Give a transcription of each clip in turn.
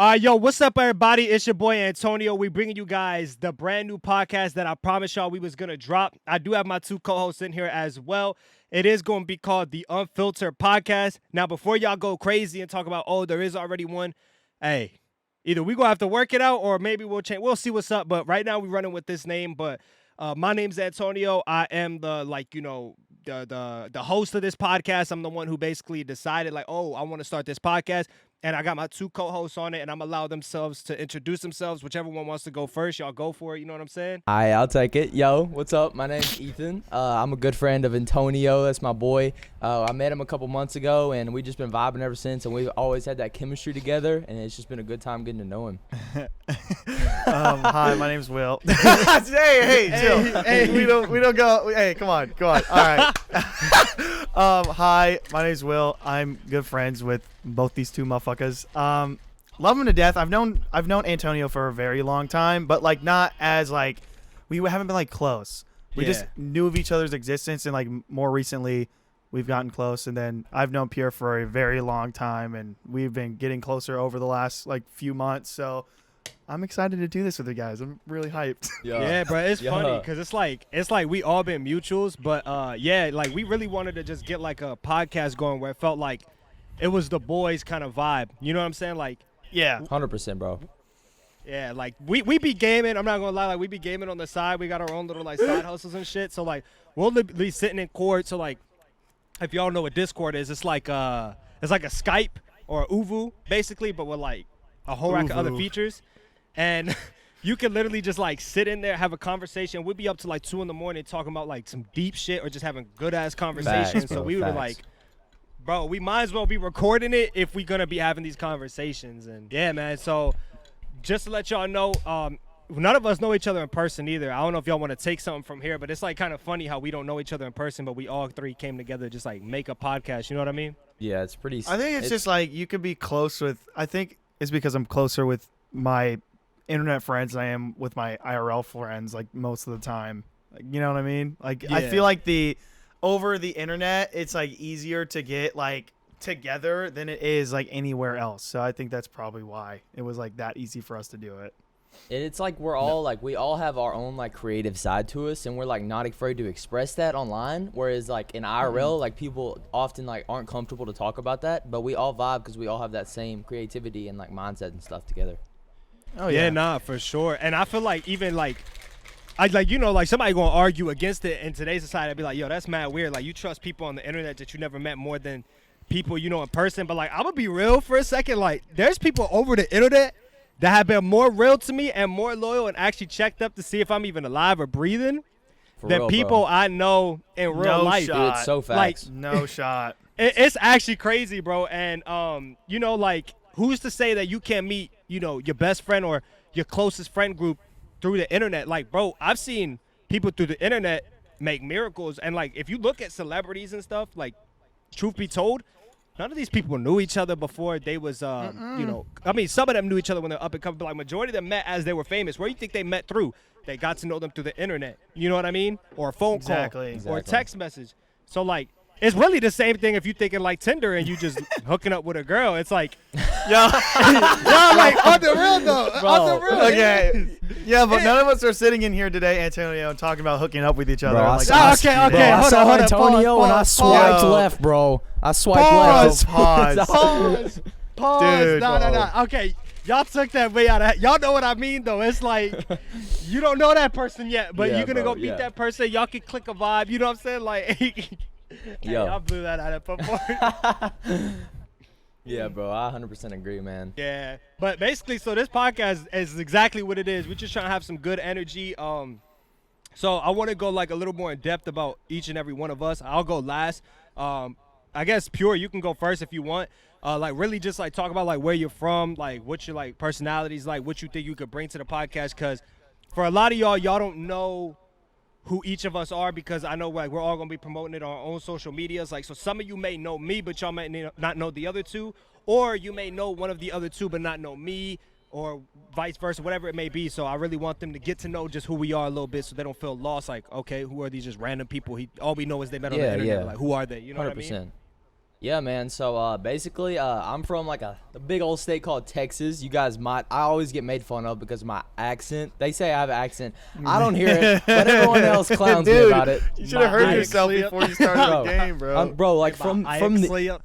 Yo, what's up, everybody? It's your boy Antonio. We bringing you guys the brand new podcast that I promised y'all we was gonna drop. I do have my two co-hosts in here as well. It is going to be called the Unfiltered Podcast. Now, before y'all go crazy and talk about, oh, there is already one, hey, either we gonna have to work it out or maybe we'll change. We'll see what's up. But right now we're running with this name. But my name's Antonio. I am the the host of this podcast. I'm the one who basically decided I want to start this podcast. And I got my two co-hosts on it, and I'm allow themselves to introduce themselves. Whichever one wants to go first, y'all go for it. You know what I'm saying? Hi, I'll take it. Yo, what's up? My name's Ethan. I'm a good friend of Antonio. That's my boy. I met him a couple months ago, and we've just been vibing ever since. And we've always had that chemistry together, and it's just been a good time getting to know him. Hi, my name's Will. hey, chill. Hey, we don't go. Hey, come on. All right. Hi, my name's Will. I'm good friends with both these two motherfuckers. Love them to death. I've known Antonio for a very long time, but not as we haven't been close. We just knew of each other's existence, and more recently we've gotten close. And then I've known Pierre for a very long time, and we've been getting closer over the last few months. So I'm excited to do this with you guys. I'm really hyped. Yeah, bro, it's funny because it's like we all been mutuals, but we really wanted to just get a podcast going where it felt like it was the boys kind of vibe. You know what I'm saying? Yeah, 100%, bro. Yeah, we be gaming. I'm not gonna lie, we be gaming on the side. We got our own little side hustles and shit. So we'll be sitting in court. So if y'all know what Discord is, it's like a Skype or a Uvu basically, but with a whole rack of other features. And you can literally just sit in there, have a conversation. We'd be up to 2 in the morning talking about some deep shit or just having good ass conversations. Facts, bro, so we were bro, we might as well be recording it if we're gonna be having these conversations. And yeah, man. So just to let y'all know, none of us know each other in person either. I don't know if y'all want to take something from here, but it's kind of funny how we don't know each other in person, but we all three came together to just make a podcast. You know what I mean? Yeah, it's pretty. I think it's just you could be close with. I think it's because I'm closer with my internet friends than I am with my IRL friends most of the time. You know what I mean? I feel over the internet it's easier to get together than it is anywhere else. So I think that's probably why it was that easy for us to do it. And it's we're all we all have our own creative side to us, and we're not afraid to express that online. Whereas in IRL, people often aren't comfortable to talk about that, but we all vibe because we all have that same creativity and mindset and stuff together. Oh yeah, nah, for sure. And I feel even somebody gonna argue against it in today's society. I'd be yo, that's mad weird. You trust people on the internet that you never met more than people you know in person. But I'm gonna be real for a second. There's people over the internet that have been more real to me and more loyal and actually checked up to see if I'm even alive or breathing than real, people I know in real life. Shot. Dude, it's so fast. No shot. It's actually crazy, bro. And who's to say that you can't meet your best friend or your closest friend group through the internet? Bro, I've seen people through the internet make miracles. And if you look at celebrities and stuff, truth be told, none of these people knew each other before they was I mean, some of them knew each other when they're up and coming, but majority of them met as they were famous. Where do you think they met through? They got to know them through the internet. You know what I mean? Or a phone call or a text message. So it's really the same thing if you thinking Tinder and you just hooking up with a girl. It's yo, on the real though. Bro. On the real. Okay. Yeah, but none of us are sitting in here today, Antonio, and talking about hooking up with each other. Bro, okay. I saw Antonio and I swiped left, bro. I swiped left. Pause. Dude, bro. no. Okay, y'all took that way out of. Y'all know what I mean, though. It's you don't know that person yet, but you're gonna go meet that person. Y'all can click a vibe. You know what I'm saying? Hey, y'all blew that out of proportion. Yeah, bro, I 100% agree, man. Yeah, but basically, so this podcast is exactly what it is. We're just trying to have some good energy. So I want to go a little more in depth about each and every one of us. I'll go last. I guess Pure, you can go first if you want. Really just talk about where you're from, what your personalities what you think you could bring to the podcast. Because for a lot of y'all don't know who each of us are, because I know we're all gonna be promoting it on our own social medias. So some of you may know me, but y'all may not know the other two, or you may know one of the other two but not know me, or vice versa, whatever it may be. So I really want them to get to know just who we are a little bit, so they don't feel lost. Okay, who are these just random people? All we know is they met on the internet. Who are they? You know 100%. What I mean? Yeah, man. So basically, I'm from like a big old state called Texas. You guys might. I always get made fun of because of my accent. They say I have an accent. I don't hear it, but everyone else clowns me Dude, about it. You should have heard yourself accent. before you started Bro, the game, bro. Bro, like from the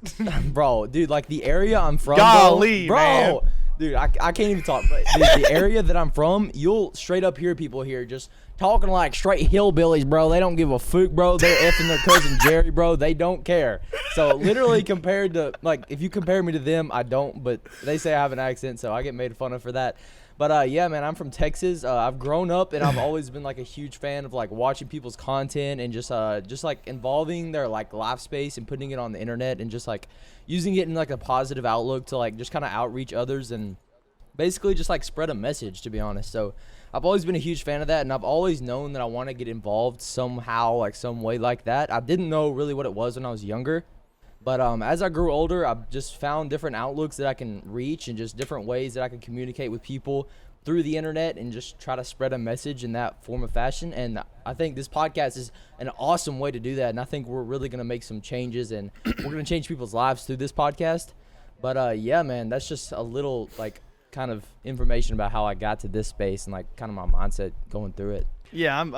bro, dude, like the area I'm from, Golly, bro. man. Dude, I can't even talk. But dude, the area that I'm from, you'll straight up hear people here just talking like straight hillbillies, bro. They don't give a fuck, bro. They're effing their cousin Jerry, bro. They don't care. So literally compared to, like, if you compare me to them, I don't. But they say I have an accent, so I get made fun of for that. But yeah, man, I'm from Texas. I've grown up, and I've always been like a huge fan of like watching people's content and just like involving their like life space and putting it on the internet and just like using it in like a positive outlook to like just kind of outreach others and basically just like spread a message, to be honest. So I've always been a huge fan of that, and I've always known that I want to get involved somehow, like some way like that. I didn't know really what it was when I was younger, but as I grew older, I've just found different outlooks that I can reach and just different ways that I can communicate with people through the internet and just try to spread a message in that form of fashion. And I think this podcast is an awesome way to do that, and I think we're really going to make some changes, and we're going to change people's lives through this podcast. But yeah, man, that's just a little like kind of information about how I got to this space and like kind of my mindset going through it. Yeah, I'm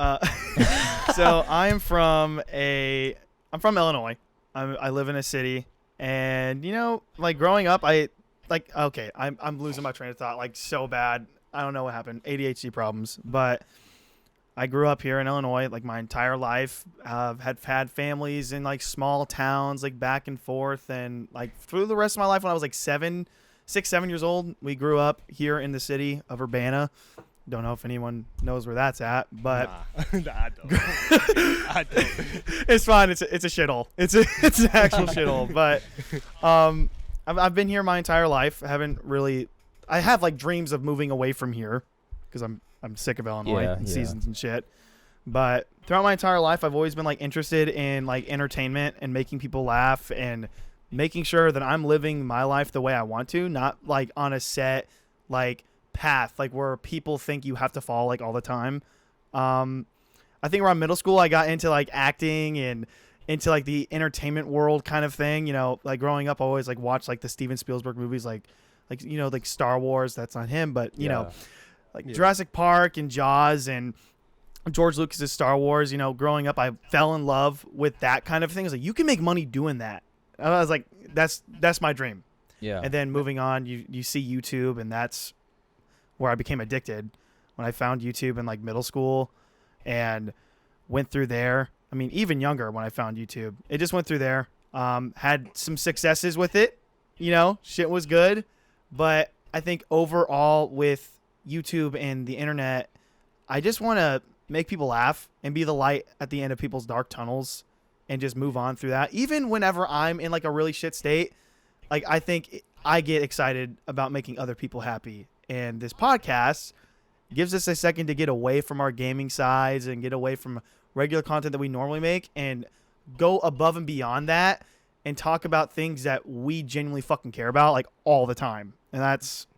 so I'm from Illinois. I live in a city, and you know, like growing up, I'm losing my train of thought like so bad. I don't know what happened. ADHD problems, but I grew up here in Illinois like my entire life. Had families in like small towns, like back and forth, and like through the rest of my life when I was like 7 years old, we grew up here in the city of Urbana. Don't know if anyone knows where that's at, but Nah, I don't. it's fine. It's a shithole. It's an actual shithole. But I've been here my entire life. I have like dreams of moving away from here because I'm sick of Illinois and seasons and shit. But throughout my entire life, I've always been like interested in like entertainment and making people laugh and making sure that I'm living my life the way I want to, not like on a set like path like where people think you have to follow like all the time. I think around middle school I got into like acting and into like the entertainment world kind of thing. You know, like growing up I always like watched like the Steven Spielberg movies like you know, like Star Wars. That's not him, but you know, like Jurassic Park and Jaws and George Lucas's Star Wars. You know, growing up I fell in love with that kind of thing. It's like you can make money doing that. I was like, that's my dream. Yeah. And then moving on, you see YouTube, and that's where I became addicted when I found YouTube in like middle school and went through there. I mean, even younger when I found YouTube, it just went through there. Had some successes with it, you know, shit was good. But I think overall with YouTube and the internet, I just want to make people laugh and be the light at the end of people's dark tunnels and just move on through that. Even whenever I'm in like a really shit state, like I think I get excited about making other people happy. And this podcast gives us a second to get away from our gaming sides and get away from regular content that we normally make and go above and beyond that and talk about things that we genuinely fucking care about like all the time. And that's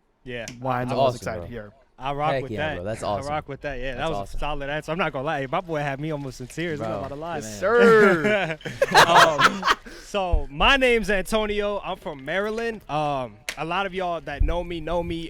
why I'm always excited here. I rock with that. Bro, that's awesome. I rock with that. Yeah, That's that was awesome. a solid answer. I'm not gonna lie. My boy had me almost in tears. I'm Bro, not about to lie. man. Sir. So my name's Antonio. I'm from Maryland. A lot of y'all that know me.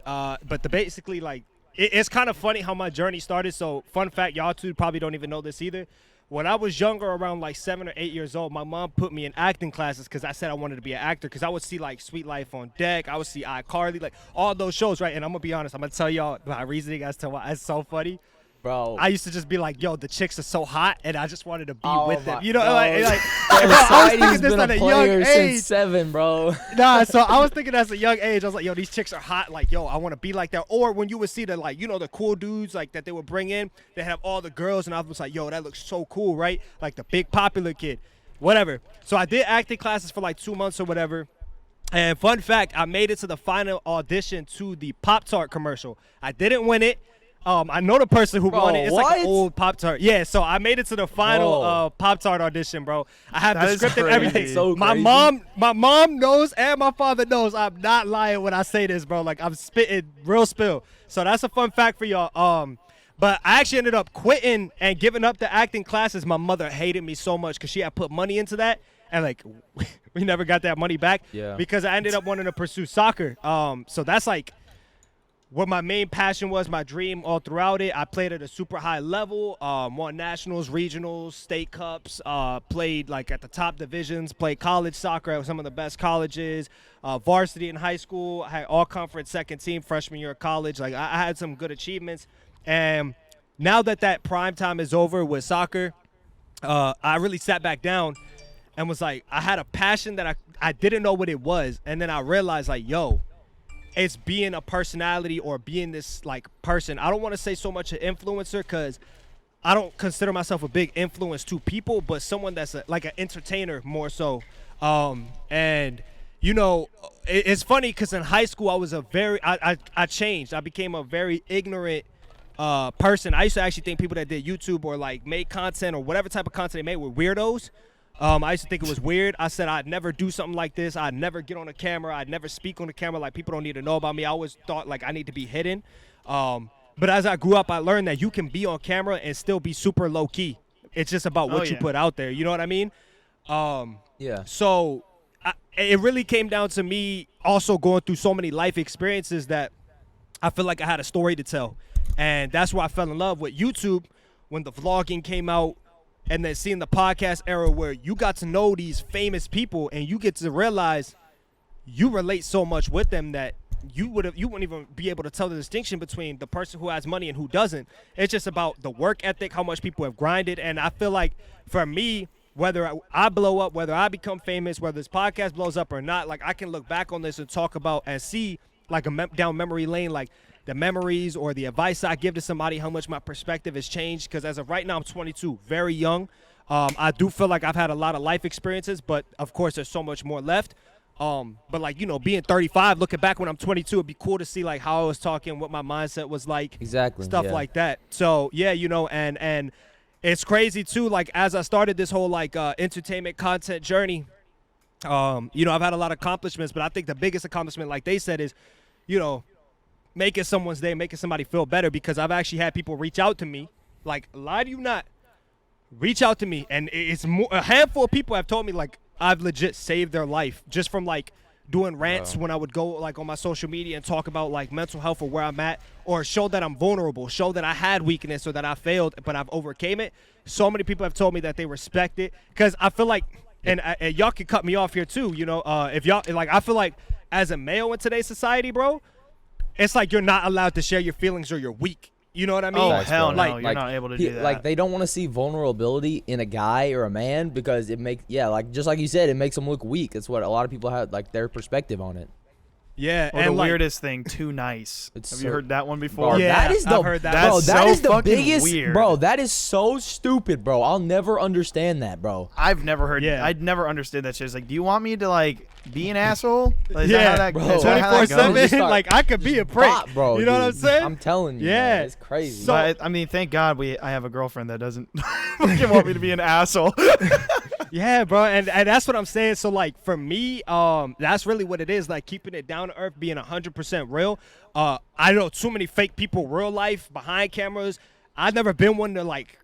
But basically, like, it's kind of funny how my journey started. So fun fact, y'all two probably don't even know this either. When I was younger, around like 7 or 8 years old, my mom put me in acting classes because I said I wanted to be an actor because I would see like Sweet Life on Deck. I would see iCarly, like all those shows, right? And I'm going to be honest. I'm going to tell y'all my reasoning as to why it's so funny. Bro, I used to just be like, yo, the chicks are so hot, and I just wanted to be with them. You know, bro. like bro, I was thinking this been at a a young player age. since 7, bro. Nah, so I was thinking as a young age, I was like, yo, these chicks are hot. Like, yo, I want to be like that. Or when you would see the, like, you know, the cool dudes, like, that they would bring in, they have all the girls, and I was like, yo, that looks so cool, right? Like, the big popular kid. Whatever. So I did acting classes for, like, 2 months or whatever. And fun fact, I made it to the final audition to the Pop-Tart commercial. I didn't win it. I know the person who won it. It's like an old Pop-Tart. Yeah, so I made it to the final Pop-Tart audition, bro. I have the script and everything. So my mom knows and my father knows I'm not lying when I say this, bro. Like, I'm spitting real spill. So that's a fun fact for y'all. But I actually ended up quitting and giving up the acting classes. My mother hated me so much because she had put money into that. and like we never got that money back Yeah. because I ended up wanting to pursue soccer. So that's like what my main passion was, my dream all throughout it. I played at a super high level, won nationals, regionals, state cups, played like at the top divisions, played college soccer at some of the best colleges, varsity in high school. I had all conference second team freshman year of college. Like I had some good achievements. And now that prime time is over with soccer, I really sat back down and was like, I had a passion that I didn't know what it was. And then I realized like, yo, it's being a personality or being this like person. I don't want to say so much an influencer because I don't consider myself a big influence to people, but someone that's like an entertainer more so. And you know, it's funny because in high school I was I changed. I became a very ignorant person. I used to actually think people that did YouTube or like made content or whatever type of content they made were weirdos. I used to think it was weird. I said I'd never do something like this. I'd never get on a camera. I'd never speak on the camera. Like, people don't need to know about me. I always thought, like, I need to be hidden. But as I grew up, I learned that you can be on camera and still be super low-key. It's just about what you put out there. You know what I mean? Yeah. So it really came down to me also going through so many life experiences that I feel like I had a story to tell. And that's why I fell in love with YouTube when the vlogging came out. And then seeing the podcast era where you got to know these famous people and you get to realize you relate so much with them that you wouldn't even be able to tell the distinction between the person who has money and who doesn't. It's just about the work ethic, how much people have grinded. And I feel like for me, whether I blow up, whether I become famous, whether this podcast blows up or not, like I can look back on this and talk about and see like down memory lane, like the memories or the advice I give to somebody, how much my perspective has changed. Because as of right now, I'm 22, very young. I do feel like I've had a lot of life experiences, but of course there's so much more left. But like, you know, being 35, looking back when I'm 22, it'd be cool to see like how I was talking, what my mindset was like, Exactly. stuff like that. So yeah, you know, and it's crazy too. Like as I started this whole like entertainment content journey, you know, I've had a lot of accomplishments, but I think the biggest accomplishment, like they said, is, you know, making someone's day, making somebody feel better, because I've actually had people reach out to me, like, lie to you not, reach out to me, and it's a handful of people have told me, like, I've legit saved their life just from, like, doing rants when I would go, like, on my social media and talk about, like, mental health or where I'm at, or show that I'm vulnerable, show that I had weakness or that I failed, but I've overcame it. So many people have told me that they respect it, because I feel like, and y'all can cut me off here, too, you know, if y'all, like, I feel like as a male in today's society, bro, it's like you're not allowed to share your feelings or you're weak. You know what I mean? Oh, Facts, hell bro. no. You're not able to do that. Like, they don't want to see vulnerability in a guy or a man because it makes, like, just like you said, it makes them look weak. That's what a lot of people have, like, their perspective on it. Yeah, or and the like, weirdest thing, too nice. It's Have so- you heard that one before? Bro, Yeah, that is I've heard that. Bro, That's that so is the fucking biggest. weird. Bro, that is so stupid, bro. I'll never understand that, bro. I've never heard. Yeah. I'd never understood that shit. It's like, do you want me to like be an asshole? Like, is yeah, that how that, bro. is that how that goes? 24/7. Just start- Like, I could be a prick, Bop, bro. You know what I'm dude. saying? I'm telling you. Yeah. man, it's crazy. So- But I mean, thank God I have a girlfriend that doesn't fucking want me to be an asshole. Yeah, bro, and that's what I'm saying. So, like, for me, that's really what it is, like, keeping it down to earth, being 100% real. I know too many fake people, real life, behind cameras. I've never been one to, like,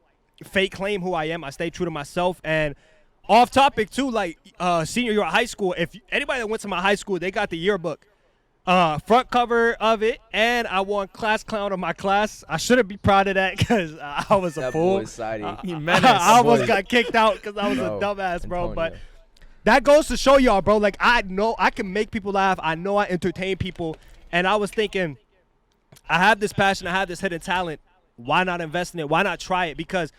fake claim who I am. I stay true to myself. And off topic, too, like, senior year of high school, if anybody that went to my high school, they got the yearbook. Front cover of it, and I won class clown of my class. I shouldn't be proud of that because I was a that fool. boy's sidey. You menace. I almost Boy. got kicked out because I was Bro, a dumbass, bro. I'm telling But you. that goes to show y'all, bro. Like, I know I can make people laugh. I know I entertain people. And I was thinking, I have this passion. I have this hidden talent. Why not invest in it? Why not try it? Because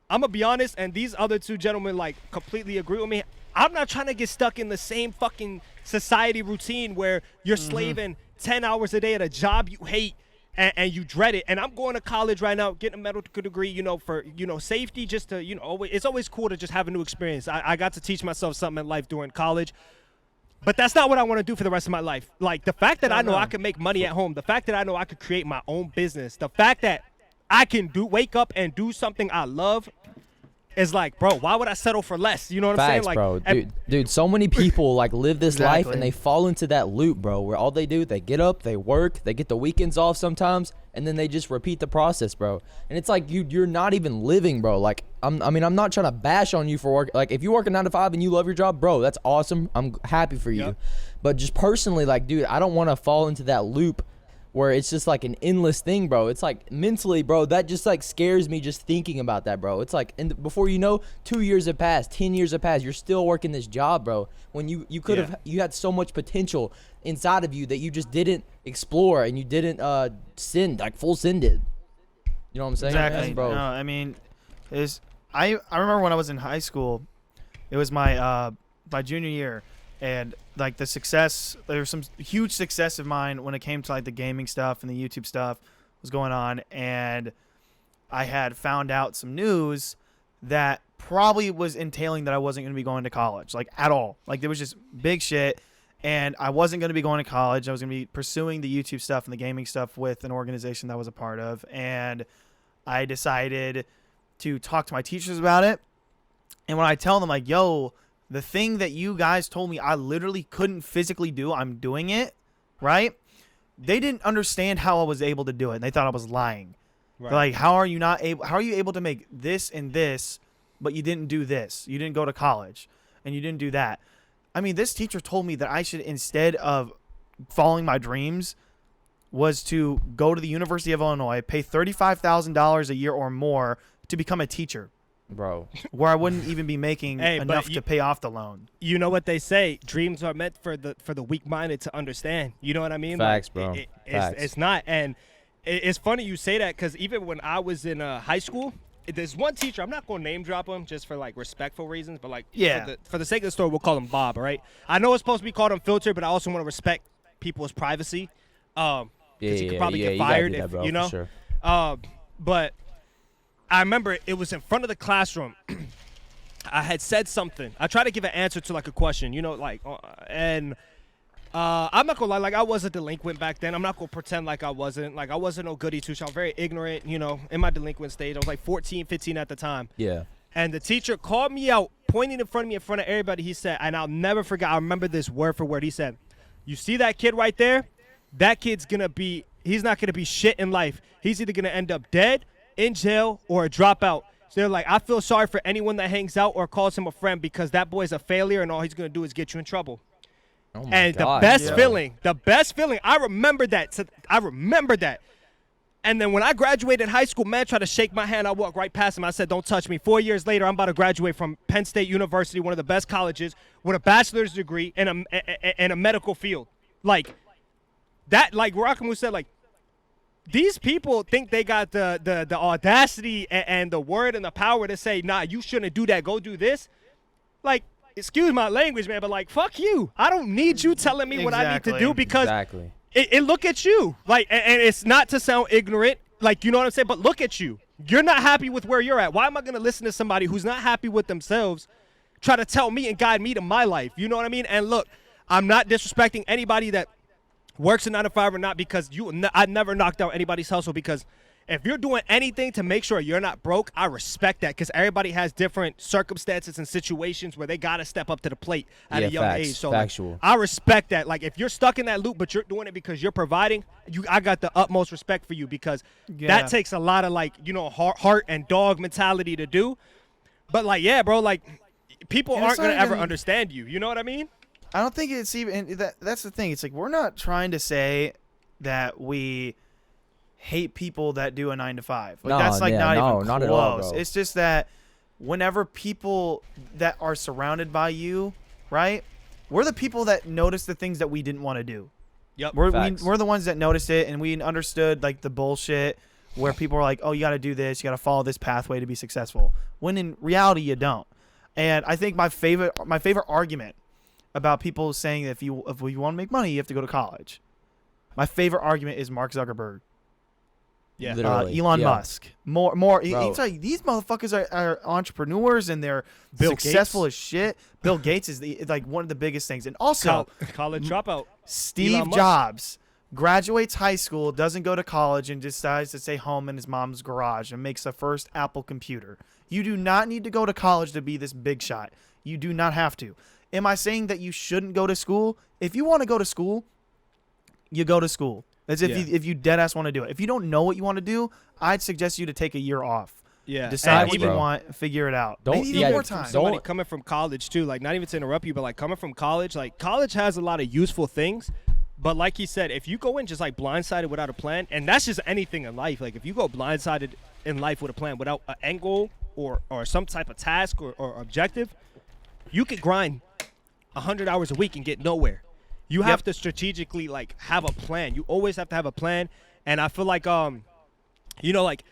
I'm going to be honest, and these other two gentlemen, like, completely agree with me. I'm not trying to get stuck in the same fucking society routine where you're slaving 10 hours a day at a job you hate and you dread it. And I'm going to college right now, getting a medical degree, you know, for, you know, safety, just to, you know, it's always cool to just have a new experience. I got to teach myself something in life during college. But that's not what I want to do for the rest of my life. Like, the fact that I know I can make money at home, the fact that I know I could create my own business, the fact that I can wake up and do something I love, is like, bro, why would I settle for less? You know what I'm saying? Facts, Like, bro. Dude, so many people like live this life Exactly. and they fall into that loop, bro, where all they do, they get up, they work, they get the weekends off sometimes, and then they just repeat the process, bro. And it's like you're not even living, bro. Like I'm not trying to bash on you for work. Like if you work a 9 to 5 and you love your job, bro, that's awesome. I'm happy for you. Yep. But just personally, like, dude, I don't want to fall into that loop where it's just like an endless thing, bro. It's like mentally, bro, that just like scares me just thinking about that, bro. It's like, and before you know, 2 years have passed, 10 years have passed, you're still working this job, bro. When you could have, you had so much potential inside of you that you just didn't explore and you didn't send, like full sended. You know what I'm saying? Exactly, bro. No, I mean, I remember when I was in high school, it was my junior year, and like the success, there was some huge success of mine when it came to like the gaming stuff and the YouTube stuff was going on, and I had found out some news that probably was entailing that I wasn't going to be going to college, like at all. Like there was just big shit, and I wasn't going to be going to college. I was going to be pursuing the YouTube stuff and the gaming stuff with an organization that I was a part of, and I decided to talk to my teachers about it. And when I tell them like, yo, the thing that you guys told me I literally couldn't physically do, I'm doing it, right? They didn't understand how I was able to do it. And they thought I was lying. Right. They're like, how are you able to make this and this, but you didn't do this? You didn't go to college and you didn't do that. I mean, this teacher told me that I should, instead of following my dreams, was to go to the University of Illinois, pay $35,000 a year or more to become a teacher. Bro. Where I wouldn't even be making enough to pay off the loan. You know what they say? Dreams are meant for the weak-minded to understand. You know what I mean? Facts, like, bro. It's not. And it's funny you say that because even when I was in high school, there's one teacher. I'm not going to name drop him just for like respectful reasons, but like for the sake of the story, we'll call him Bob. All right. I know it's supposed to be called Unfiltered, but I also want to respect people's privacy. Because you could probably get fired if you know. Sure. But I remember it was in front of the classroom. I had said something. I tried to give an answer to like a question, you know, like, and I'm not gonna lie, like I was a delinquent back then. I'm not gonna pretend like I wasn't. Like I wasn't no goody two shoes. I'm very ignorant, you know, in my delinquent stage. I was like 14, 15 at the time. Yeah. And the teacher called me out, pointing in front of me, in front of everybody. He said, and I'll never forget. I remember this word for word. He said, "You see that kid right there? That kid's he's not gonna be shit in life. He's either gonna end up dead, in jail, or a dropout." So they're like, I feel sorry for anyone that hangs out or calls him a friend because that boy's a failure and all he's going to do is get you in trouble. Oh my And God, the best feeling, I remember that. And then when I graduated high school, man tried to shake my hand. I walked right past him. I said, don't touch me. 4 years later, I'm about to graduate from Penn State University, one of the best colleges, with a bachelor's degree in a medical field. Like, that, like Rockamoo said, like, these people think they got the audacity and the word and the power to say, nah, you shouldn't do that. Go do this. Like, excuse my language, man, but like, fuck you. I don't need you telling me what I need to do because it look at you. Like, and it's not to sound ignorant, like, you know what I'm saying? But look at you. You're not happy with where you're at. Why am I going to listen to somebody who's not happy with themselves try to tell me and guide me to my life? You know what I mean? And look, I'm not disrespecting anybody that works a 9 to 5 or not, because I never knocked out anybody's hustle, because if you're doing anything to make sure you're not broke, I respect that, because everybody has different circumstances and situations where they got to step up to the plate at a young age. So like, I respect that. Like, if you're stuck in that loop but you're doing it because you're providing, I got the utmost respect for you, because that takes a lot of, like, you know, heart and dog mentality to do. But like, yeah, bro, like, people aren't going to ever understand you. You know what I mean? I don't think it's even that's the thing. It's like, we're not trying to say that we hate people that do a 9 to 5. Like, that's like not even close. At all, bro. It's just that whenever people that are surrounded by you, right? We're the people that notice the things that we didn't want to do. Yep. We're the ones that noticed it, and we understood like the bullshit where people are like, oh, you got to do this, you got to follow this pathway to be successful. When in reality, you don't. And I think my favorite argument about people saying that if you want to make money, you have to go to college. My favorite argument is Mark Zuckerberg. Yeah. Elon Musk. More. It's like, these motherfuckers are entrepreneurs and they're successful as shit. Bill Gates is like one of the biggest things. And also college dropout. Steve Jobs graduates high school, doesn't go to college, and decides to stay home in his mom's garage and makes the first Apple computer. You do not need to go to college to be this big shot. You do not have to. Am I saying that you shouldn't go to school? If you want to go to school, you go to school. As if you dead ass want to do it. If you don't know what you want to do, I'd suggest you to take a year off. Yeah. Decide Thanks, what you bro. want, figure it out. Don't- Maybe even yeah, more from time. Somebody coming from college too, like not even to interrupt you, but like coming from college, like college has a lot of useful things. But like he said, if you go in just like blindsided without a plan, and that's just anything in life. Like if you go blindsided in life with a plan, without an end goal or some type of task or objective, you could grind 100 hours a week and get nowhere. You have to strategically like have a plan. You always have to have a plan. And I feel like you know, like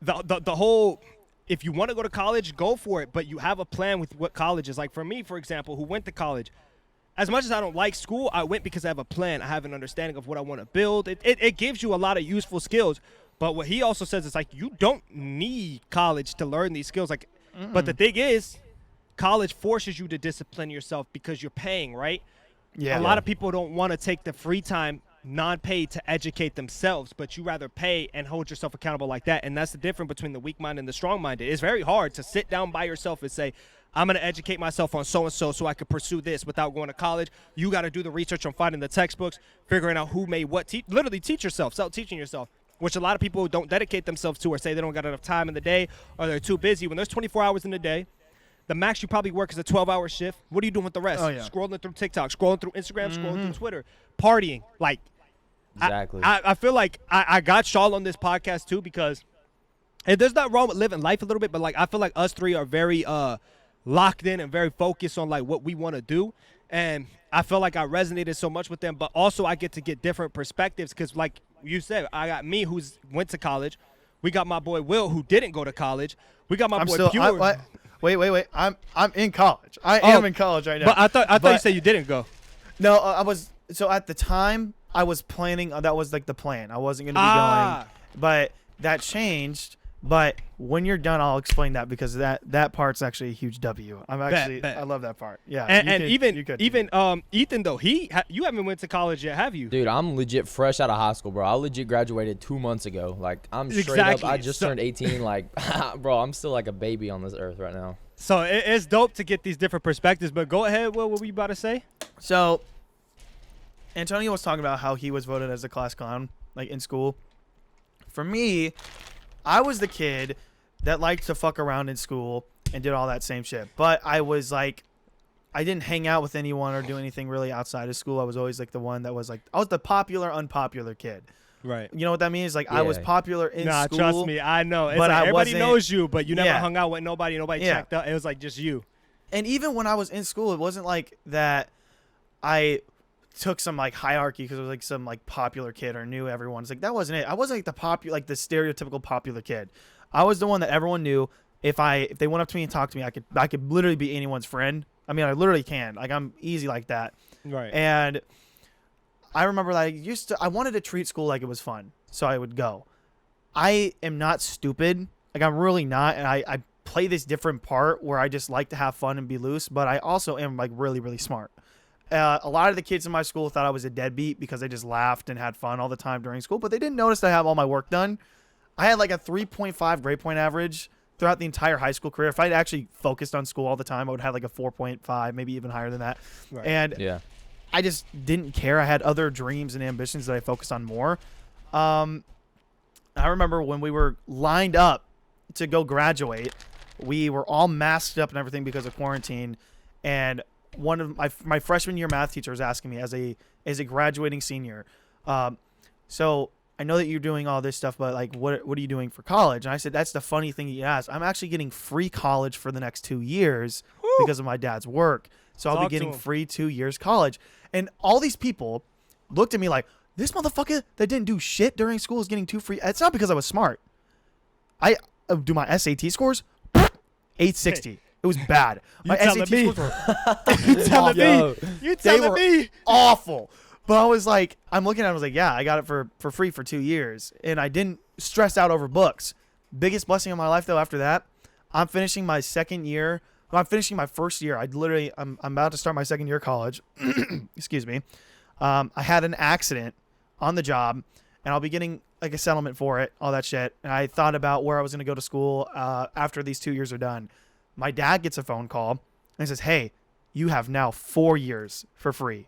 the whole, if you want to go to college, go for it, but you have a plan with what college is. Like for me, for example, who went to college, as much as I don't like school, I went because I have a plan. I have an understanding of what I want to build. It gives you a lot of useful skills. But what he also says is like you don't need college to learn these skills. Like, but the thing is, college forces you to discipline yourself because you're paying, right? Yeah. A lot of people don't want to take the free time non-paid to educate themselves, but you rather pay and hold yourself accountable like that. And that's the difference between the weak-minded and the strong-minded. It's very hard to sit down by yourself and say, I'm going to educate myself on so-and-so so I could pursue this without going to college. You got to do the research on finding the textbooks, figuring out who made what. Literally teach yourself, self-teaching yourself, which a lot of people don't dedicate themselves to or say they don't got enough time in the day or they're too busy. When there's 24 hours in the day, the max you probably work is a 12-hour shift. What are you doing with the rest? Oh, yeah. Scrolling through TikTok, scrolling through Instagram, scrolling through Twitter, partying. Like, Exactly. I feel like I got Shaw on this podcast too because, and there's not wrong with living life a little bit, but like I feel like us three are very locked in and very focused on like what we want to do, and I feel like I resonated so much with them. But also I get to get different perspectives because, like you said, I got me who's went to college, we got my boy Will who didn't go to college, we got my boy Pure. Wait. I'm in college. I am in college right now. But I thought you said you didn't go. No, I was. So at the time, I was planning. That was like the plan. I wasn't going to be going, but that changed. But when you're done, I'll explain that because that part's actually a huge W. Bet. I love that part. Yeah. And you could. Ethan though, you haven't went to college yet, have you? Dude, I'm legit fresh out of high school, bro. I legit graduated 2 months ago. Like, I'm straight Exactly. up. I just turned 18. Like, bro, I'm still like a baby on this earth right now. So it's dope to get these different perspectives. But go ahead, Will. What were you about to say? So Antonio was talking about how he was voted as the class clown, like in school. For me, I was the kid that liked to fuck around in school and did all that same shit. But I was like, I didn't hang out with anyone or do anything really outside of school. I was always like the one that was like, I was the popular, unpopular kid. Right. You know what that means? Like I was popular in school. Trust me, I know. It's but like I everybody wasn't- knows you, but you never Yeah. hung out with nobody. Nobody Yeah. checked out. It was like just you. And even when I was in school, it wasn't like that I took some like hierarchy because it was like some like popular kid or knew everyone. It's like that wasn't it. I wasn't like the stereotypical popular kid. I was the one that everyone knew. If they went up to me and talked to me, I could literally be anyone's friend. I mean, I literally can. Like I'm easy like that. Right. And I remember that I wanted to treat school like it was fun, so I would go. I am not stupid. Like I'm really not, and I play this different part where I just like to have fun and be loose, but I also am like really, really smart. A lot of the kids in my school thought I was a deadbeat because they just laughed and had fun all the time during school, but they didn't notice that I have all my work done. I had like a 3.5 grade point average throughout the entire high school career. If I'd actually focused on school all the time, I would have like a 4.5, maybe even higher than that. Right. And Yeah. I just didn't care. I had other dreams and ambitions that I focused on more. I remember when we were lined up to go graduate, we were all masked up and everything because of quarantine. And one of my freshman year math teacher was asking me as a graduating senior, so I know that you're doing all this stuff, but like, what are you doing for college? And I said, that's the funny thing you asked. I'm actually getting free college for the next 2 years because of my dad's work. So I'll Talk be to getting him. free 2 years college. And all these people looked at me like, this motherfucker that didn't do shit during school is getting 2 free. It's not because I was smart. I do my SAT scores, 860. It was bad. My telling SAT me. scores were You telling Yo. me? You they telling were me? awful. But I was like, I'm looking at it, I was like, yeah, I got it for free for 2 years. And I didn't stress out over books. Biggest blessing of my life, though, after that, I'm finishing my second year. Well, I'm finishing my first year. I'm about to start my second year of college. Excuse me. I had an accident on the job, and I'll be getting like a settlement for it, all that shit. And I thought about where I was going to go to school after these 2 years are done. My dad gets a phone call and says, "Hey, you have now 4 years for free."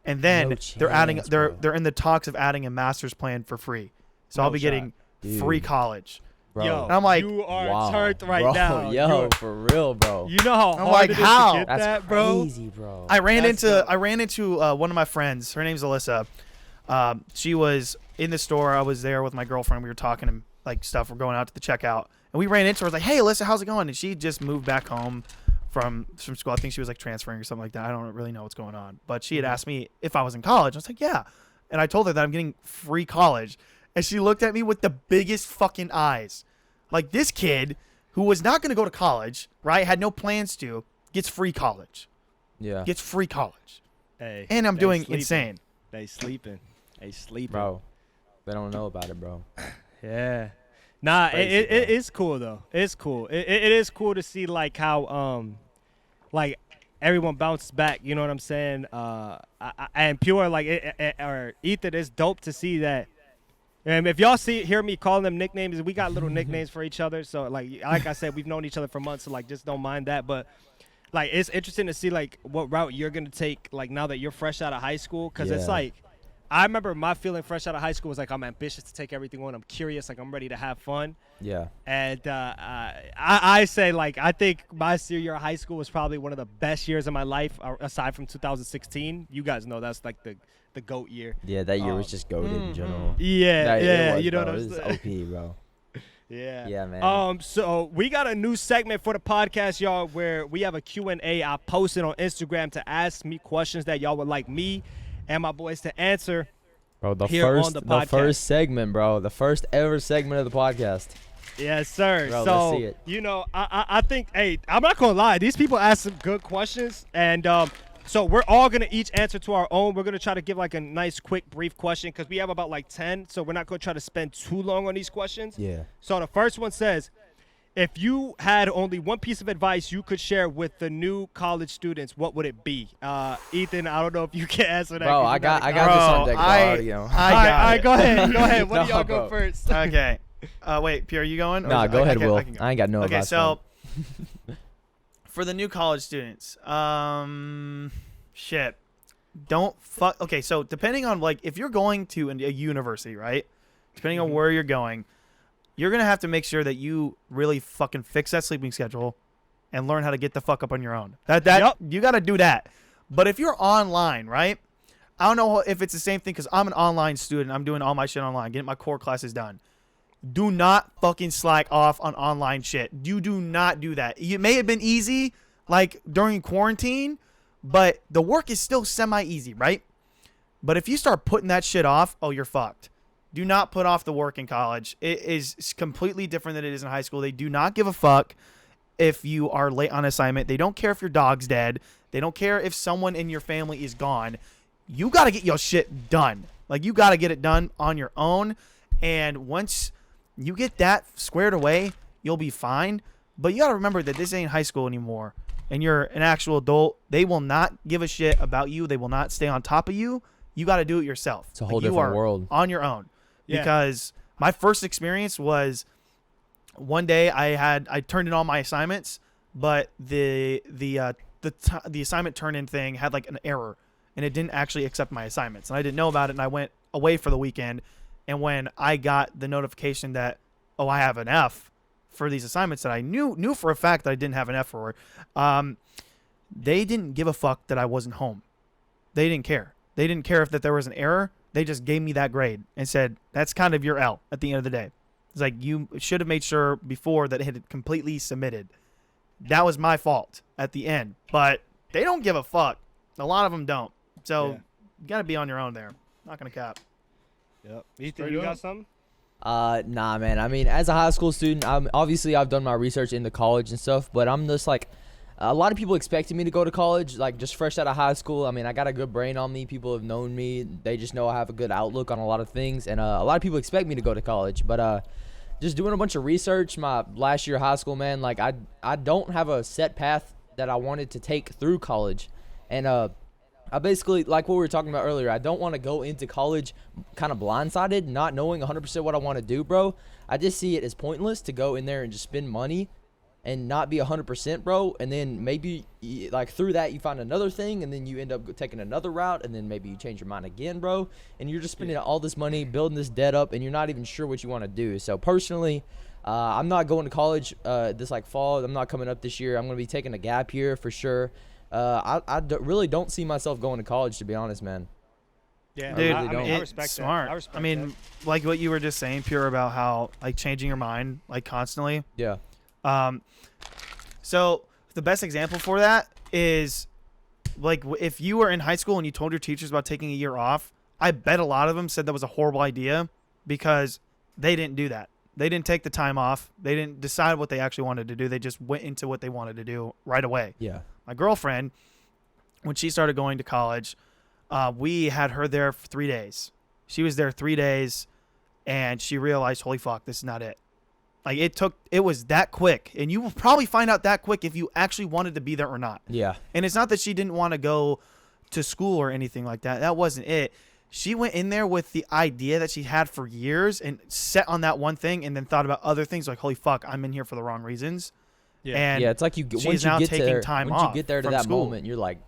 And then No they're adding chance, bro. they're in the talks of adding a master's plan for free. So No I'll be shot. getting Dude. free college. Bro. Yo, And I'm like, you are wow, turned right bro, now. Yo, for real, bro. You know how I'm hard like, it is how? to get That's that, bro? crazy, bro. I ran That's into one of my friends. Her name's Alyssa. She was in the store. I was there with my girlfriend. We were talking and like stuff. We're going out to the checkout, and we ran into her. I was like, "Hey, Alyssa, how's it going?" And she just moved back home from school. I think she was like transferring or something like that. I don't really know what's going on. But she had asked me if I was in college. I was like, "Yeah," and I told her that I'm getting free college, and she looked at me with the biggest fucking eyes, like this kid who was not going to go to college, right? Had no plans to, gets free college. Yeah. Gets free college. Hey, And I'm they doing sleeping. insane. They sleeping. They sleeping. Bro. They don't know about it, bro. Yeah. Nah, Crazy, it's cool though. It's cool. It is cool to see like how like everyone bounced back. You know what I'm saying? And Pure like or Ethan, it's dope to see that. And if y'all hear me calling them nicknames, we got little nicknames for each other. So like I said, we've known each other for months, so like just don't mind that. But like it's interesting to see like what route you're gonna take like now that you're fresh out of high school, because it's Yeah. like I remember my feeling fresh out of high school was like I'm ambitious to take everything on. I'm curious, like I'm ready to have fun. Yeah. And I say like I think my senior year of high school was probably one of the best years of my life, aside from 2016. You guys know that's like the GOAT year. Yeah, that year was just goated in general. Yeah, It yeah, was, you know bro. what It I'm was saying? OP, bro. Yeah. Yeah, man. So we got a new segment for the podcast, y'all, where we have a Q&A. I posted on Instagram to ask me questions that y'all would like me and my boys to answer. Bro, the here on first the the podcast. first segment, bro. The first ever segment of the podcast. Yes, sir. Bro, so, let's see it. you know, I think, hey, I'm not going to lie. These people asked some good questions. And so we're all going to each answer to our own. We're going to try to give like a nice, quick, brief question because we have about like 10. So we're not going to try to spend too long on these questions. Yeah. So the first one says, if you had only one piece of advice you could share with the new college students, what would it be? Ethan, I don't know if you can answer that. Bro, 'cause I you're got not a this guy. on deck, bro. I already know. All right, go ahead. Go ahead. One of No, y'all go bro. first. Okay. Wait, Pierre, you going? Or Nah, is it- go ahead, can- Will. can go. I ain't got no Okay, advice. so for the new college students, shit, don't fuck. Okay, so depending on like if you're going to a university, right? Depending on where you're going, you're gonna have to make sure that you really fucking fix that sleeping schedule and learn how to get the fuck up on your own. That Yup. you got to do that. But if you're online, right? I don't know if it's the same thing because I'm an online student. I'm doing all my shit online, getting my core classes done. Do not fucking slack off on online shit. You do not do that. It may have been easy, like during quarantine, but the work is still semi-easy, right? But if you start putting that shit off, oh, you're fucked. Do not put off the work in college. It is completely different than it is in high school. They do not give a fuck if you are late on assignment. They don't care if your dog's dead. They don't care if someone in your family is gone. You got to get your shit done. Like, you got to get it done on your own. And once you get that squared away, you'll be fine. But you got to remember that this ain't high school anymore. And you're an actual adult. They will not give a shit about you. They will not stay on top of you. You got to do it yourself. It's a whole you different are world. on your own. Yeah. Because my first experience was one day I turned in all my assignments, but the assignment turn-in thing had like an error, and it didn't actually accept my assignments. And I didn't know about it, and I went away for the weekend. And when I got the notification that, oh, I have an F for these assignments that I knew for a fact that I didn't have an F for, they didn't give a fuck that I wasn't home. They didn't care. They didn't care if that there was an error. They just gave me that grade and said, that's kind of your L at the end of the day. It's like, you should have made sure before that it had completely submitted. That was my fault at the end. But they don't give a fuck. A lot of them don't. So Yeah. you got to be on your own there. Not going to cap. Yep. Ethan, Straight you up. got something? Nah, man. I mean, as a high school student, I've done my research into college and stuff, but I'm just like, a lot of people expected me to go to college, like just fresh out of high school. I mean, I got a good brain on me. People have known me. They just know I have a good outlook on a lot of things, and a lot of people expect me to go to college. But just doing a bunch of research my last year of high school, man, like I don't have a set path that I wanted to take through college, and I I basically, like what we were talking about earlier, I don't want to go into college kind of blindsided, not knowing 100% what I want to do, bro. I just see it as pointless to go in there and just spend money and not be 100%, bro. And then maybe, like, through that, you find another thing, and then you end up taking another route, and then maybe you change your mind again, bro. And you're just spending all this money, building this debt up, and you're not even sure what you want to do. So, personally, I'm not going to college this, like, fall. I'm not coming up this year. I'm going to be taking a gap year for sure. Really don't see myself going to college, to be honest, man. Yeah, Dude, I mean, I it's respect smart. that. I respect mean, like what you were just saying, Pure, about how, like, changing your mind, like, constantly. Yeah. So the best example for that is, like, if you were in high school and you told your teachers about taking a year off, I bet a lot of them said that was a horrible idea because they didn't do that. They didn't take the time off. They didn't decide what they actually wanted to do. They just went into what they wanted to do right away. Yeah. My girlfriend, when she started going to college, we had her there for 3 days. She was there 3 days, and she realized, holy fuck, this is not it. Like, it was that quick, and you will probably find out that quick if you actually wanted to be there or not. Yeah. And it's not that she didn't want to go to school or anything like that. That wasn't it. She went in there with the idea that she had for years and set on that one thing, and then thought about other things like, holy fuck, I'm in here for the wrong reasons. Yeah. And Yeah, it's like once now you get taking there, time once you off get there to from that school. moment, you're like,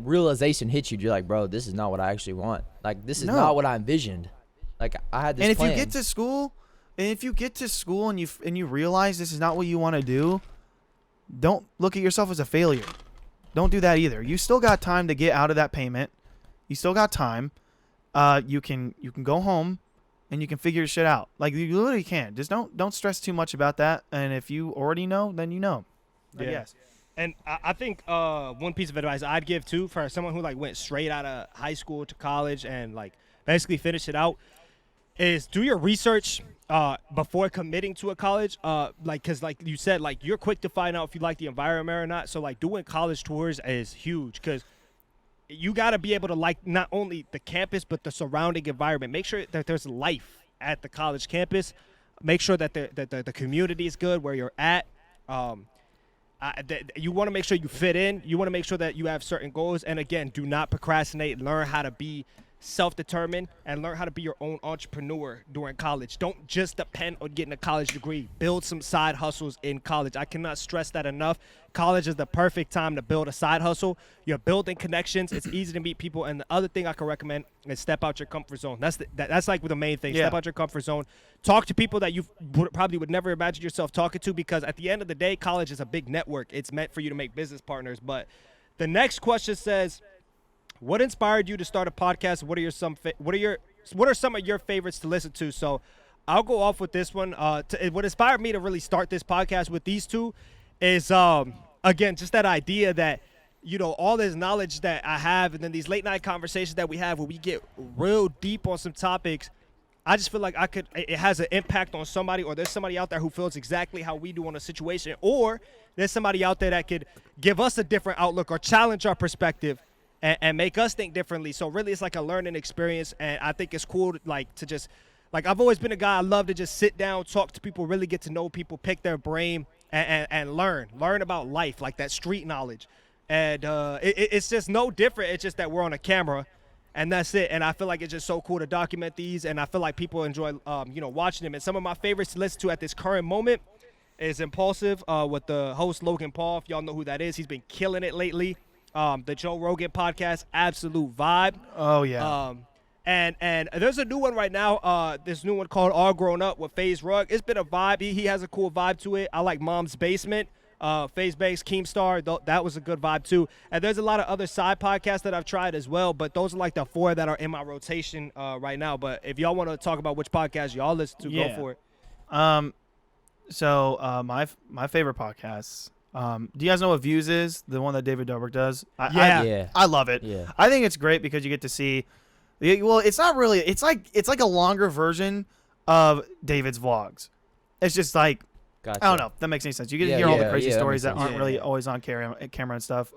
realization hits you. You're like, bro, this is not what I actually want. Like, this is No. not what I envisioned. Like, I had this And if plan. you get to school, and you realize this is not what you want to do, don't look at yourself as a failure. Don't do that either. You still got time to get out of that payment. You still got time. You can go home and you can figure your shit out. Like, you literally can. Just don't stress too much about that. And if you already know, then you know. But Yeah. yes. And I think one piece of advice I'd give too for someone who like went straight out of high school to college and like basically finished it out is do your research before committing to a college. Because like you said, like you're quick to find out if you like the environment or not. So like doing college tours is huge because you got to be able to like not only the campus but the surrounding environment. Make sure that there's life at the college campus. Make sure that the community is good where you're at. You want to make sure you fit in. You want to make sure that you have certain goals. And again, do not procrastinate. Learn how to be self-determined and learn how to be your own entrepreneur during college. Don't just depend on getting a college degree. Build some side hustles in college. I cannot stress that enough. College is the perfect time to build a side hustle. You're building connections. It's easy to meet people. And the other thing I can recommend is step out your comfort zone. That's like the main thing. Yeah. Step out your comfort zone. Talk to people that you probably would never imagine yourself talking to, because at the end of the day, college is a big network. It's meant for you to make business partners. But the next question says, what inspired you to start a podcast? What are some of your favorites to listen to? So I'll go off with this one. What inspired me to really start this podcast with these two is, again, just that idea that, you know, all this knowledge that I have and then these late night conversations that we have where we get real deep on some topics, I just feel like it has an impact on somebody, or there's somebody out there who feels exactly how we do on a situation, or there's somebody out there that could give us a different outlook or challenge our perspective and make us think differently. So really it's like a learning experience, and I think it's cool to just like I've always been a guy, I love to just sit down, talk to people, really get to know people, pick their brain, and learn about life, like that street knowledge. And it's just no different. It's just that we're on a camera, and that's it. And I feel like it's just so cool to document these, and I feel like people enjoy watching them. And some of my favorites to listen to at this current moment is Impulsive with the host Logan Paul. If y'all know who that is, he's been killing it lately. The Joe Rogan podcast, absolute vibe. Oh yeah. And there's a new one right now. This new one called All Grown Up with FaZe Rug. It's been a vibe. He has a cool vibe to it. I like Mom's Basement. FaZe Banks, Keemstar. That was a good vibe too. And there's a lot of other side podcasts that I've tried as well. But those are like the 4 that are in my rotation right now. But if y'all want to talk about which podcast y'all listen to, go for it. So my favorite podcasts. Do you guys know what Views is? The one that David Dobrik does? Yeah. I love it. Yeah. I think it's great because you get to see. Well, it's not really. It's like a longer version of David's vlogs. It's just like Gotcha. I don't know if that makes any sense. You get to Yeah, hear all the yeah, crazy yeah, that stories makes that aren't sense. really Yeah. always on camera and stuff.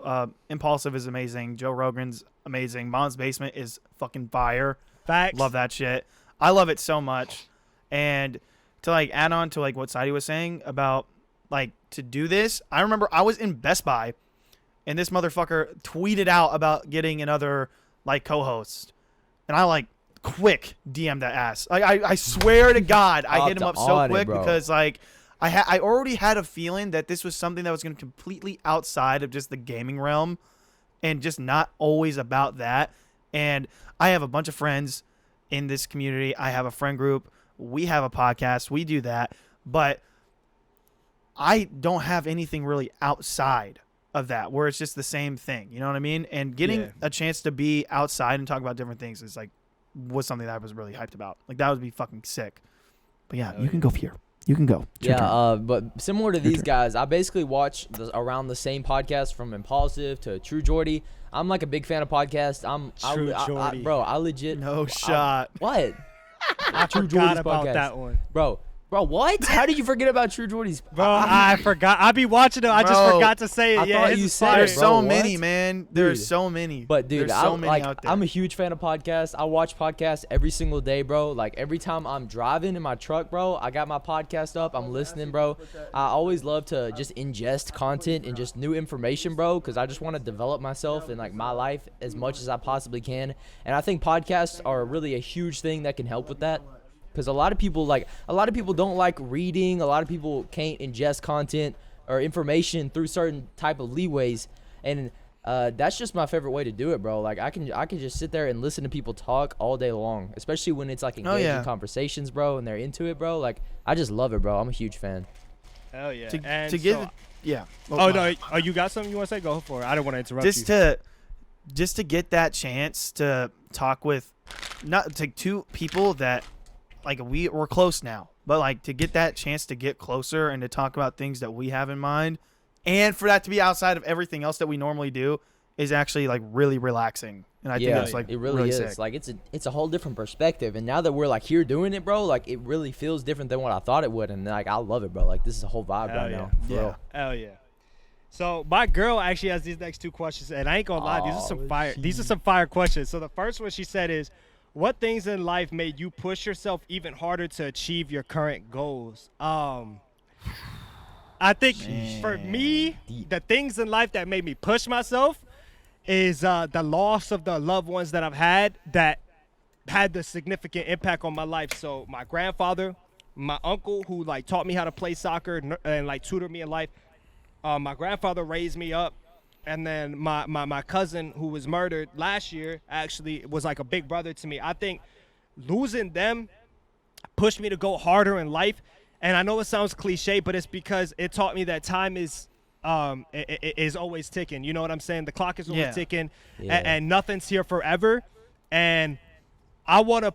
Impulsive is amazing. Joe Rogan's amazing. Mom's Basement is fucking fire. Facts. Love that shit. I love it so much. And to like add on to like what Saidi was saying about like to do this, I remember I was in Best Buy and this motherfucker tweeted out about getting another like co-host, and I like quick DM that ass. I swear to God, I hit him up so quick because like I already had a feeling that this was something that was going to completely outside of just the gaming realm, and just not always about that. And I have a bunch of friends in this community. I have a friend group. We have a podcast. We do that, but I don't have anything really outside of that where it's just the same thing. You know what I mean? And getting a chance to be outside and talk about different things is like was something that I was really hyped about. Like that would be fucking sick. But yeah, you can go here. You can go. But similar to these guys, I basically watch around the same podcast from Impulsive to True Jordy. I'm like a big fan of podcasts. I legit. No shot. What? I forgot about that one. Bro, what? How did you forget about True Jordy's? Bro, I forgot. I be watching it. I just forgot to say it. There's so many, man. There's so many. But dude, there's so many out there. I'm a huge fan of podcasts. I watch podcasts every single day, bro. Like every time I'm driving in my truck, bro, I got my podcast up. I'm listening, bro. I always love to just ingest content and just new information, bro, because I just want to develop myself in like my life as much as I possibly can. And I think podcasts are really a huge thing that can help with that. Because a lot of people don't like reading. A lot of people can't ingest content or information through certain type of leeways, and that's just my favorite way to do it, bro. Like I can just sit there and listen to people talk all day long, especially when it's like engaging conversations, bro, and they're into it, bro. Like I just love it, bro. I'm a huge fan. Hell yeah. Oh, you got something you want to say? Go for it. I don't want to interrupt you. Just to get that chance to talk with two people that. Like we're close now, but like to get that chance to get closer and to talk about things that we have in mind, and for that to be outside of everything else that we normally do, is actually like really relaxing. And I think that's like it really is. Sick. Like it's a whole different perspective. And now that we're like here doing it, bro, like it really feels different than what I thought it would. And like I love it, bro. Like this is a whole vibe right now. Yeah. Hell yeah. So my girl actually has these next two questions, and I ain't gonna lie, these are some fire questions. So the first one she said is, what things in life made you push yourself even harder to achieve your current goals? I think for me, the things in life that made me push myself is the loss of the loved ones that I've had that had the significant impact on my life. So my grandfather, my uncle who like taught me how to play soccer and like tutored me in life. My grandfather raised me up. And then my cousin who was murdered last year actually was like a big brother to me. I think losing them pushed me to go harder in life. And I know it sounds cliche, but it's because it taught me that time is always ticking. You know what I'm saying? The clock is always ticking, and nothing's here forever. And I wanna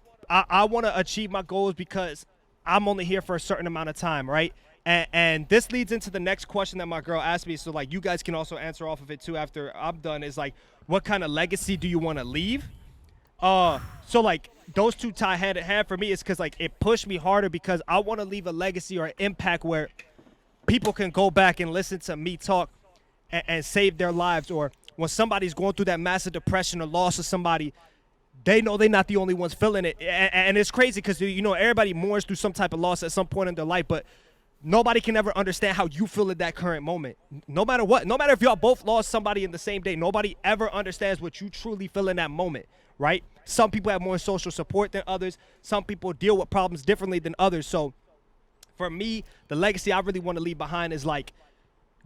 achieve my goals because I'm only here for a certain amount of time, right? And this leads into the next question that my girl asked me. So, like, you guys can also answer off of it, too, after I'm done. Is, like, what kind of legacy do you want to leave? So, like, those two tie hand in hand for me. Is because, like, it pushed me harder because I want to leave a legacy or an impact where people can go back and listen to me talk and save their lives. Or when somebody's going through that massive depression or loss of somebody, they know they're not the only ones feeling it. And it's crazy because, you know, everybody mourns through some type of loss at some point in their life. But nobody can ever understand how you feel at that current moment. No matter what. No matter if y'all both lost somebody in the same day. Nobody ever understands what you truly feel in that moment, right? Some people have more social support than others. Some people deal with problems differently than others. So for me, the legacy I really want to leave behind is like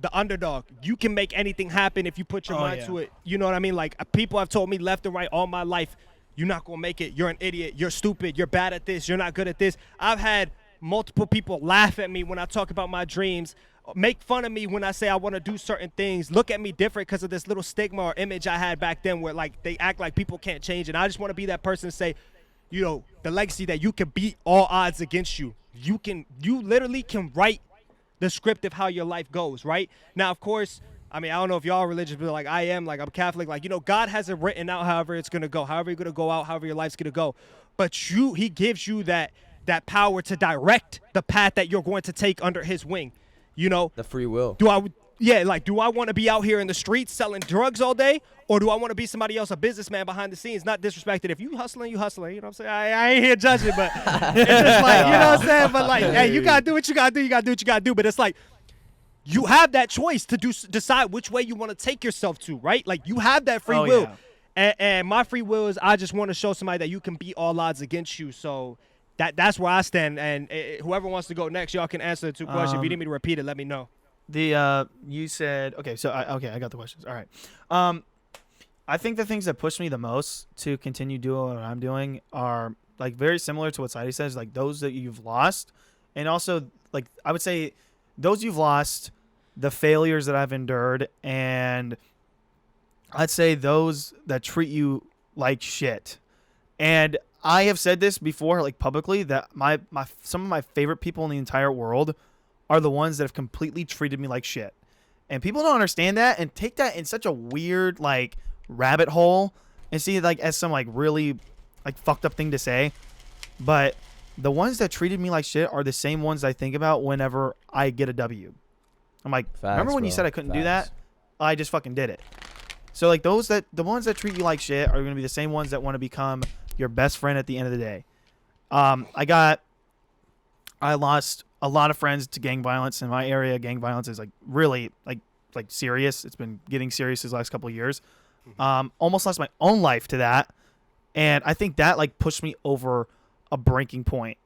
the underdog. You can make anything happen if you put your mind to it. You know what I mean? Like people have told me left and right all my life, you're not going to make it. You're an idiot. You're stupid. You're bad at this. You're not good at this. I've had multiple people laugh at me when I talk about my dreams, make fun of me when I say I want to do certain things, look at me different because of this little stigma or image I had back then where like they act like people can't change. And I just want to be that person to say, you know, the legacy that you can beat all odds against you. You literally can write the script of how your life goes, right? Now, of course, I mean, I don't know if y'all are religious, but like I am, like I'm Catholic, like, you know, God has it written out however it's going to go, however you're going to go out, however your life's going to go. But he gives you that power to direct the path that you're going to take under his wing, you know? The free will. Do I want to be out here in the streets selling drugs all day? Or do I want to be somebody else, a businessman behind the scenes? Not disrespected. If you hustling, you know what I'm saying? I ain't here judging, but it's just like, you know what I'm saying? But like, hey, you got to do what you got to do. You got to do what you got to do. But it's like, you have that choice to decide which way you want to take yourself to, right? Like, you have that free Oh, will. yeah. And my free will is I just want to show somebody that you can beat all odds against you. So that's where I stand. And whoever wants to go next, y'all can answer the 2 questions. If you need me to repeat it, let me know. You said okay. So I got the questions. All right. I think the things that push me the most to continue doing what I'm doing are like very similar to what Sadie says, like those that you've lost, and also like I would say those you've lost, the failures that I've endured, and I'd say those that treat you like shit. And I have said this before, like publicly, that my some of my favorite people in the entire world are the ones that have completely treated me like shit. And people don't understand that and take that in such a weird like rabbit hole and see it like as some like really like fucked up thing to say. But the ones that treated me like shit are the same ones I think about whenever I get a W. I'm like, remember when you said I couldn't do that? I just fucking did it. So like the ones that treat you like shit are going to be the same ones that want to become your best friend at the end of the day. I lost a lot of friends to gang violence in my area. Gang violence is like really like serious. It's been getting serious these last couple of years. Almost lost my own life to that. And I think that like pushed me over a breaking point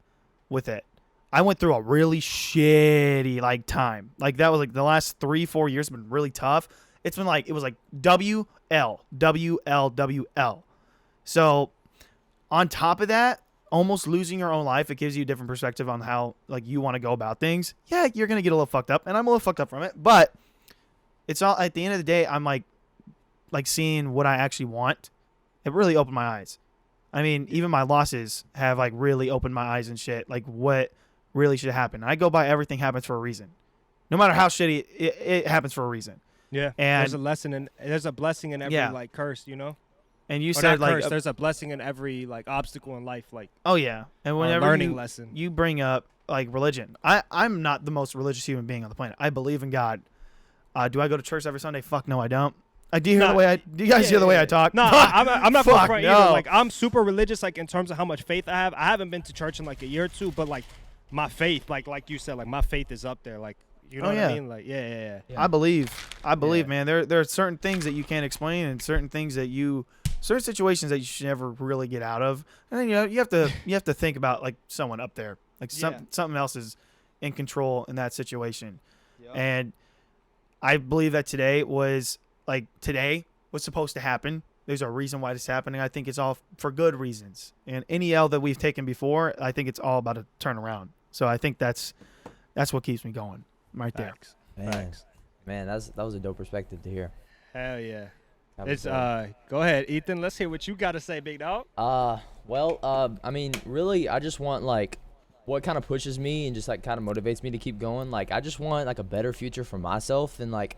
with it. I went through a really shitty like time. Like that was like the last 3-4 years have been really tough. It's been like, it was like WL. So on top of that, almost losing your own life, it gives you a different perspective on how like you want to go about things. Yeah, you're going to get a little fucked up, and I'm a little fucked up from it, but it's all at the end of the day, I'm like seeing what I actually want. It really opened my eyes. I mean, even my losses have like really opened my eyes and shit, like what really should happen. I go by everything happens for a reason. No matter how shitty it happens for a reason. Yeah. And there's a blessing in every like curse, you know? And you or said like there's a blessing in every like obstacle in life, like oh yeah. And whenever learning lesson. You bring up like religion. I'm not the most religious human being on the planet. I believe in God. Do I go to church every Sunday? Fuck no, I don't. Do you guys hear the way I talk? No, I'm not Fuck front no. either. Like I'm super religious, like in terms of how much faith I have. I haven't been to church in like a year or two, but like my faith, like you said, like my faith is up there. Like you know what I mean? Like yeah. I believe, man. There are certain things that you can't explain, and certain things that certain situations that you should never really get out of. And then you have to think about like someone up there, like something else is in control in that situation. Yep. And I believe that today was supposed to happen. There's a reason why this is happening. I think it's all for good reasons. And any L that we've taken before, I think it's all about a turnaround. So I think that's what keeps me going right there. Man, that was a dope perspective to hear. Hell yeah. It's go ahead, Ethan. Let's hear what you got to say, big dog. I mean, really, I just want like what kind of pushes me and just like kind of motivates me to keep going. Like I just want like a better future for myself and like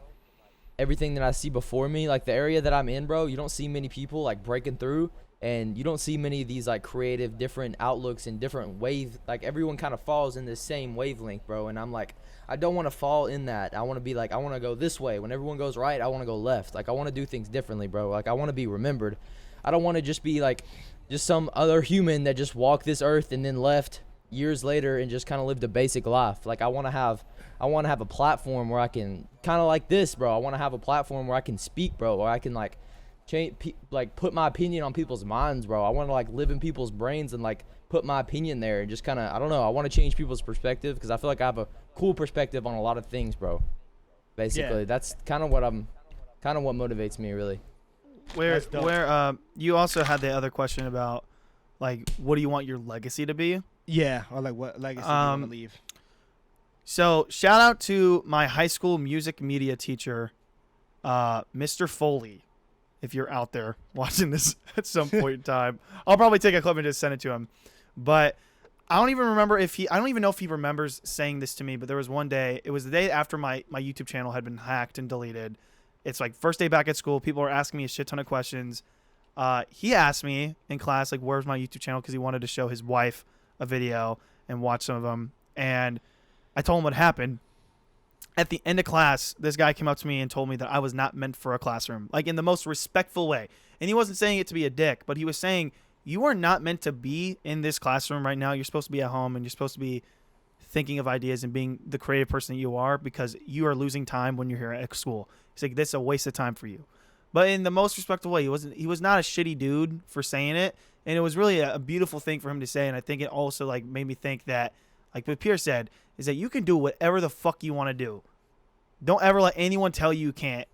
everything that I see before me. Like the area that I'm in, bro, you don't see many people like breaking through, and you don't see many of these like creative different outlooks and different waves. Like everyone kind of falls in the same wavelength, bro. And I'm like, I don't want to fall in that. I want to be like, I want to go this way. When everyone goes right, I want to go left. Like I want to do things differently, bro. Like I want to be remembered. I don't want to just be like just some other human that just walked this earth and then left years later and just kind of lived a basic life. Like I want to have a platform where I can kind of like this, bro. I want to have a platform where I can speak, bro, where I can like change, like put my opinion on people's minds, bro. I want to like live in people's brains and like put my opinion there and just kind of, I don't know. I want to change people's perspective because I feel like I have a cool perspective on a lot of things, bro. Basically, that's kind of what motivates me, really. Where you also had the other question about like, what do you want your legacy to be? Yeah, or like what legacy do you want to leave? So shout out to my high school music media teacher, Mr. Foley. If you're out there watching this at some point in time, I'll probably take a clip and just send it to him. But I don't even know if he remembers saying this to me, but there was one day, it was the day after my YouTube channel had been hacked and deleted. It's like first day back at school. People were asking me a shit ton of questions. He asked me in class, like, where's my YouTube channel? Because he wanted to show his wife a video and watch some of them. And I told him what happened. At the end of class, this guy came up to me and told me that I was not meant for a classroom, like in the most respectful way. And he wasn't saying it to be a dick, but he was saying, you are not meant to be in this classroom right now. You're supposed to be at home and you're supposed to be thinking of ideas and being the creative person that you are, because you are losing time when you're here at school. He's like, this is a waste of time for you. But in the most respectful way. He was not a shitty dude for saying it, and it was really a beautiful thing for him to say. And I think it also like made me think that, like what Pierre said, is that you can do whatever the fuck you want to do. Don't ever let anyone tell you can't.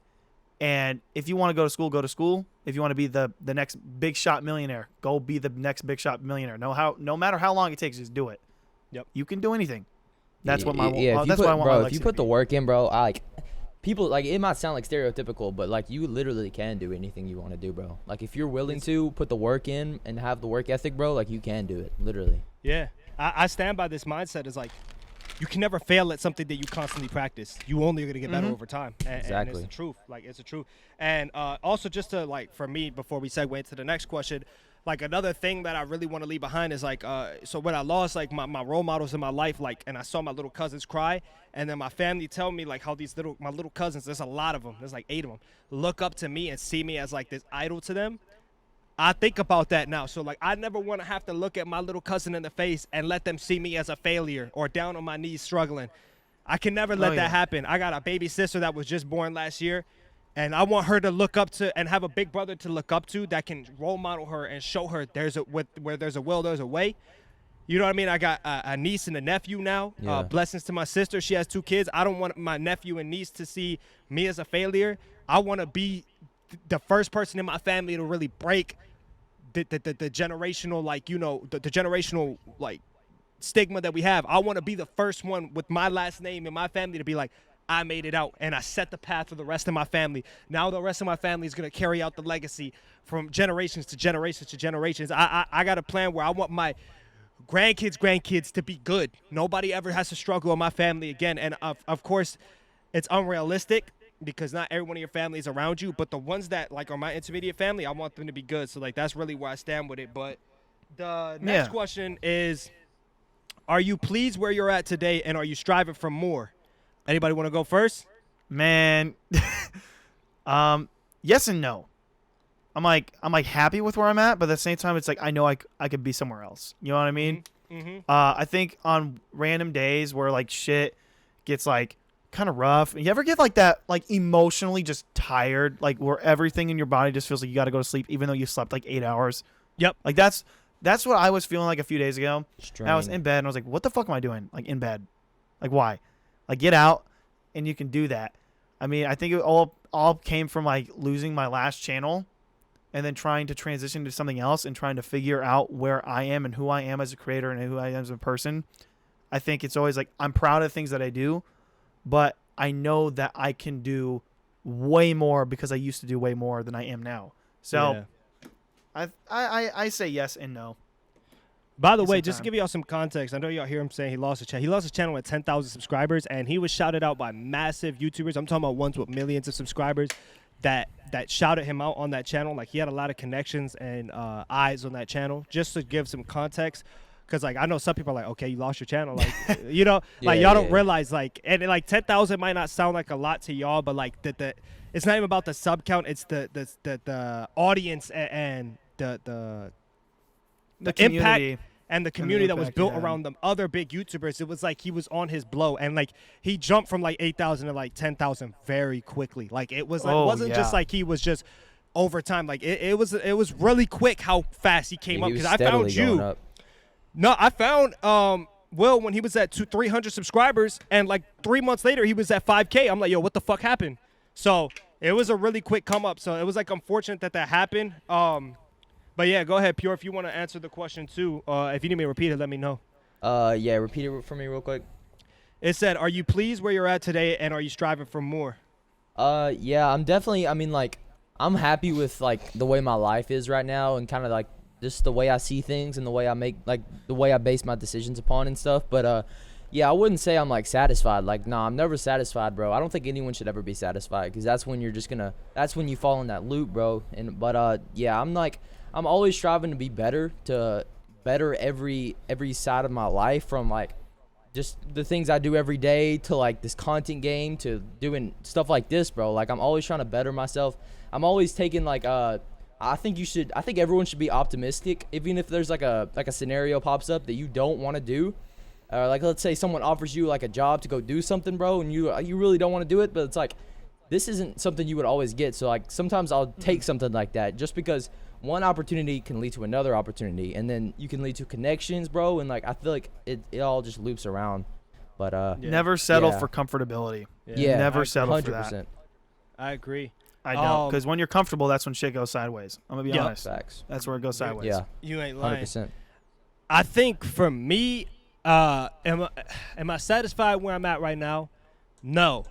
And if you want to go to school, go to school. If you want to be the next big shot millionaire, go be the next big shot millionaire. No matter how long it takes, just do it. Yep. You can do anything. That's what my that's what I want. Bro, my if you legacy put to the be. work in, bro, like people like it might sound like stereotypical, but like you literally can do anything you want to do, bro. Like if you're willing to put the work in and have the work ethic, bro, like you can do it, literally. Yeah, I stand by this mindset. Is like, you can never fail at something that you constantly practice. You only are gonna get better over time. Exactly. And it's the truth. Like it's the truth. And also just to like for me, before we segue into the next question, like another thing that I really want to leave behind is like, so when I lost like my role models in my life, like, and I saw my little cousins cry, and then my family tell me like how my little cousins, there's a lot of them, there's like 8 of them, look up to me and see me as like this idol to them. I think about that now. So like I never want to have to look at my little cousin in the face and let them see me as a failure or down on my knees struggling. I can never let that happen. I got a baby sister that was just born last year, and I want her to look up to and have a big brother to look up to that can role model her and show her where there's a will, there's a way. You know what I mean? I got a niece and a nephew now. Yeah. Blessings to my sister. She has 2 kids. I don't want my nephew and niece to see me as a failure. I want to be the first person in my family to really break the generational, like, you know, the generational, like, stigma that we have. I want to be the first one with my last name in my family to be like, I made it out, and I set the path for the rest of my family. Now the rest of my family is going to carry out the legacy from generations to generations to generations. I got a plan where I want my grandkids to be good. Nobody ever has to struggle in my family again. And of course, it's unrealistic because not everyone in your family is around you, but the ones that like are my intermediate family, I want them to be good. So like that's really where I stand with it. But the next question is, are you pleased where you're at today, and are you striving for more? Anybody want to go first? Man, yes and no. I'm like happy with where I'm at, but at the same time, it's like I know I could be somewhere else. You know what I mean? Mm-hmm. I think on random days where like shit gets like kind of rough, you ever get like that, like emotionally just tired, like where everything in your body just feels like you got to go to sleep, even though you slept like 8 hours. Yep. Like that's what I was feeling like a few days ago. Strain. I was in bed and I was like, what the fuck am I doing? Like in bed, like why? Like get out, and you can do that. I mean, I think it all came from like losing my last channel, and then trying to transition to something else and trying to figure out where I am and who I am as a creator and who I am as a person. I think it's always like I'm proud of things that I do, but I know that I can do way more because I used to do way more than I am now. So I say yes and no. By the way, just to give y'all some context, I know y'all hear him saying he lost his channel. He lost his channel at 10,000 subscribers, and he was shouted out by massive YouTubers. I'm talking about ones with millions of subscribers that shouted him out on that channel. Like, he had a lot of connections and eyes on that channel. Just to give some context, because, like, I know some people are like, okay, you lost your channel. Like, you know, like, y'all don't realize, like, and, like, 10,000 might not sound like a lot to y'all, but, like, it's not even about the sub count. It's the audience and the impact and the community that was built around them other big YouTubers. It was like he was on his blow, and like he jumped from like 8,000 to like 10,000 very quickly. Like it was like wasn't just like he was just over time. Like it was really quick how fast he came up, because I found you. No, I found Will when he was at 300 subscribers, and like 3 months later he was at 5K. I'm like, yo, what the fuck happened? So it was a really quick come up. So it was like unfortunate that happened. But yeah, go ahead, Pure, if you want to answer the question too. If you need me to repeat it, let me know. Yeah, repeat it for me real quick. It said, are you pleased where you're at today, and are you striving for more? Yeah, I'm definitely, I mean, like, I'm happy with, like, the way my life is right now, and kind of, like, just the way I see things and the way I make, like, the way I base my decisions upon and stuff. But, yeah, I wouldn't say I'm, like, satisfied. Like, nah, I'm never satisfied, bro. I don't think anyone should ever be satisfied, because that's when you're just gonna, that's when you fall in that loop, bro. But, yeah, I'm always striving to be better, to better every side of my life, from like just the things I do every day to like this content game to doing stuff like this, bro. Like I'm always trying to better myself. I'm always taking like I think everyone should be optimistic, even if there's like a scenario pops up that you don't want to do. Like let's say someone offers you like a job to go do something, bro, and you really don't want to do it, but it's like this isn't something you would always get. So like sometimes I'll take something like that just because one opportunity can lead to another opportunity, and then you can lead to connections, bro. And like I feel like it all just loops around. But never settle yeah. for comfortability. Yeah, never I- settle 100%. for that. I agree. I don't, because when you're comfortable, that's when shit goes sideways. I'm gonna be Yep. honest. Facts. That's where it goes sideways. Yeah, You ain't lying. 100%. I think for me, am I satisfied where I'm at right now? No.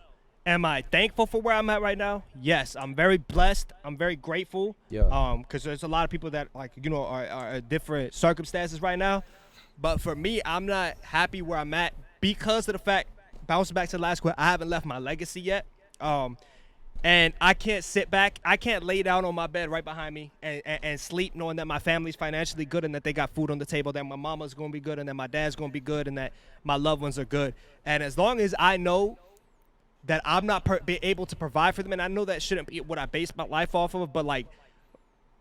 Am I thankful for where I'm at right now? Yes. I'm very blessed. I'm very grateful. Yeah. Because there's a lot of people that like are in different circumstances right now. But for me, I'm not happy where I'm at because of the fact, bouncing back to the last question, I haven't left my legacy yet. And I can't sit back. I can't lay down on my bed right behind me and sleep knowing that my family's financially good and that they got food on the table, that my mama's going to be good and that my dad's going to be good and that my loved ones are good. And as long as I know that I'm not be able to provide for them, and I know that shouldn't be what I base my life off of, but like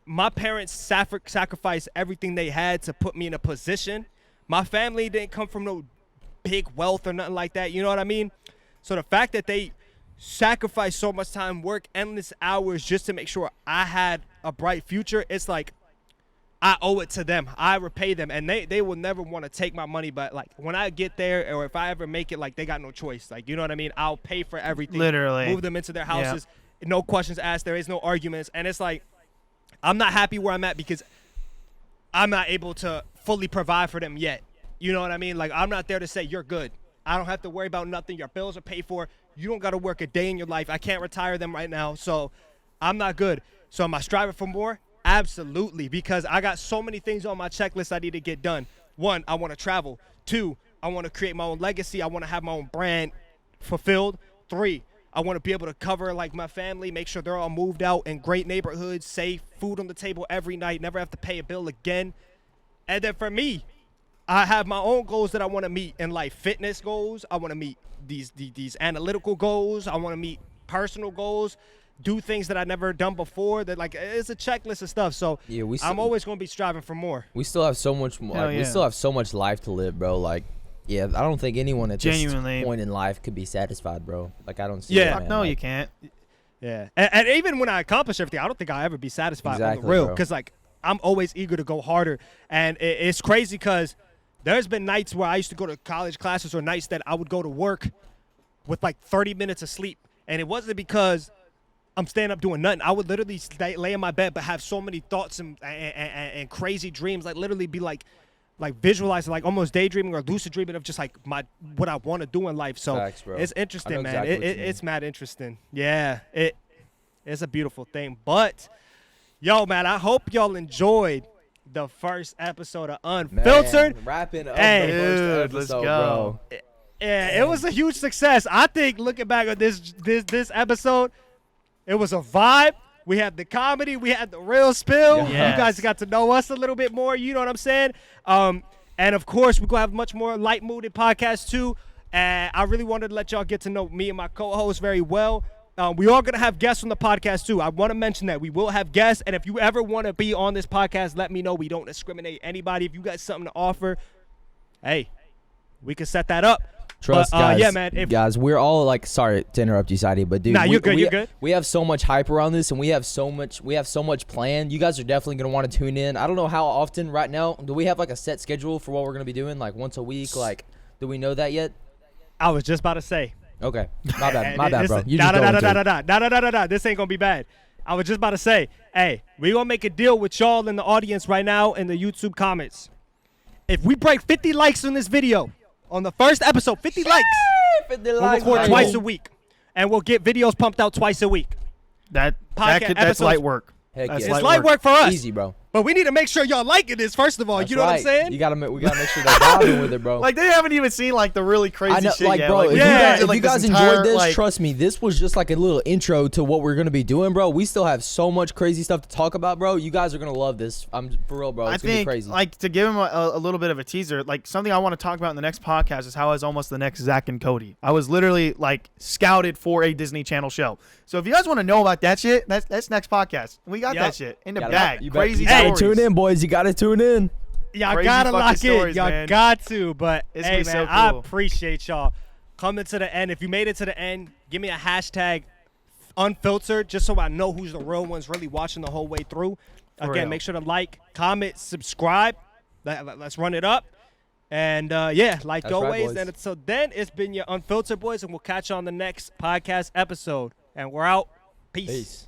my parents sacrificed everything they had to put me in a position. My family didn't come from no big wealth or nothing like that. You know what I mean? So the fact that they sacrifice so much time, work endless hours just to make sure I had a bright future, it's like I owe it to them. I repay them, and they will never want to take my money, but like when I get there or if I ever make it, like they got no choice. Like, you know what I mean? I'll pay for everything. Literally. Move them into their houses. Yeah. No questions asked. There is no arguments. And it's like I'm not happy where I'm at because I'm not able to fully provide for them yet. You know what I mean? Like I'm not there to say you're good. I don't have to worry about nothing. Your bills are paid for. You don't got to work a day in your life. I can't retire them right now, so I'm not good. So am I striving for more? Absolutely, because I got so many things on my checklist I need to get done. 1, I want to travel. 2, I want to create my own legacy. I want to have my own brand fulfilled. 3, I want to be able to cover like my family, make sure they're all moved out in great neighborhoods, safe, food on the table every night, never have to pay a bill again. And then for me, I have my own goals that I want to meet in life. Fitness goals. I want to meet these analytical goals. I want to meet personal goals. Do things that I never done before. That like it's a checklist of stuff. So Yeah, I'm always going to be striving for more. We still have so much more. Hell Like, yeah. We still have so much life to live, bro. Like, yeah, I don't think anyone at Genuinely. this point in life could be satisfied, bro. Like, I don't see. Yeah. it, Fuck man. no, Like, you can't. Yeah, and even when I accomplish everything, I don't think I'll ever be satisfied on the Exactly, real. bro. Because like I'm always eager to go harder, and it's crazy because there's been nights where I used to go to college classes or nights that I would go to work with like 30 minutes of sleep. And it wasn't because I'm staying up doing nothing. I would literally lay in my bed but have so many thoughts and crazy dreams, like literally be like visualizing, like almost daydreaming or lucid dreaming of just like what I want to do in life. So Facts, bro. it's I interesting, know man. exactly what you mean. It's mad interesting. Yeah, it's a beautiful thing. But yo, man, I hope y'all enjoyed the first episode of Unfiltered. Man, wrapping up Hey. the first Dude, episode, let's go. bro. Yeah, it was a huge success. I think looking back at this episode, it was a vibe. We had the comedy, we had the real spill. Yes. You guys got to know us a little bit more. You know what I'm saying? And of course, we're gonna have much more light mooded podcasts too. And I really wanted to let y'all get to know me and my co-host very well. We are gonna have guests on the podcast too. I want to mention that we will have guests, and if you ever want to be on this podcast, let me know. We don't discriminate anybody. If you got something to offer, hey, we can set that up. Trust, But, guys. yeah, man. Guys, we're all like, sorry to interrupt you, Sadie, but dude, Nah, you're good, you're good. We have so much hype around this, and we have so much planned. You guys are definitely gonna want to tune in. I don't know how often right now. Do we have like a set schedule for what we're gonna be doing? Like once a week? Like, do we know that yet? I was just about to say. Okay, my bad, bro. This ain't gonna be bad. I was just about to say, hey, we gonna make a deal with y'all in the audience right now in the YouTube comments. If we break 50 likes on this video, on the first episode, 50 likes, we'll record twice a week, and we'll get videos pumped out twice a week. That's episodes- light work. Heck That's yeah. It's light work for us. Easy, bro. But we need to make sure y'all liking this first of all. That's you know what I'm right. saying? We gotta make sure they're vibing with it, bro. Like they haven't even seen like the really crazy I know, shit like, yet. bro, Like, if we you Yeah. guys, did, if like, you guys entire, enjoyed this, like- trust me, this was just like a little intro to what we're gonna be doing, bro. We still have so much crazy stuff to talk about, bro. You guys are gonna love this. I'm for real, bro. It's I gonna be think, crazy. like, to give him a little bit of a teaser, like, something I want to talk about in the next podcast is how I was almost the next Zach and Cody. I was literally, like, scouted for a Disney Channel show. So if you guys want to know about that shit, that's next podcast. We got Yep. that shit in the Gotta- bag. you better- Crazy you gotta stories. tune in, boys. You gotta tune in. y'all Crazy gotta fucking lock in. stories, Y'all man. got to. But It's hey, gonna be man, so I cool. appreciate y'all coming to the end. If you made it to the end, give me a hashtag unfiltered just so I know who's the real ones really watching the whole way through. For Again, real. make sure to like, comment, subscribe. Let's run it up. And yeah, like That's right, always. boys. And until then, it's been your Unfiltered Boys, and we'll catch you on the next podcast episode. And we're out. Peace. Peace.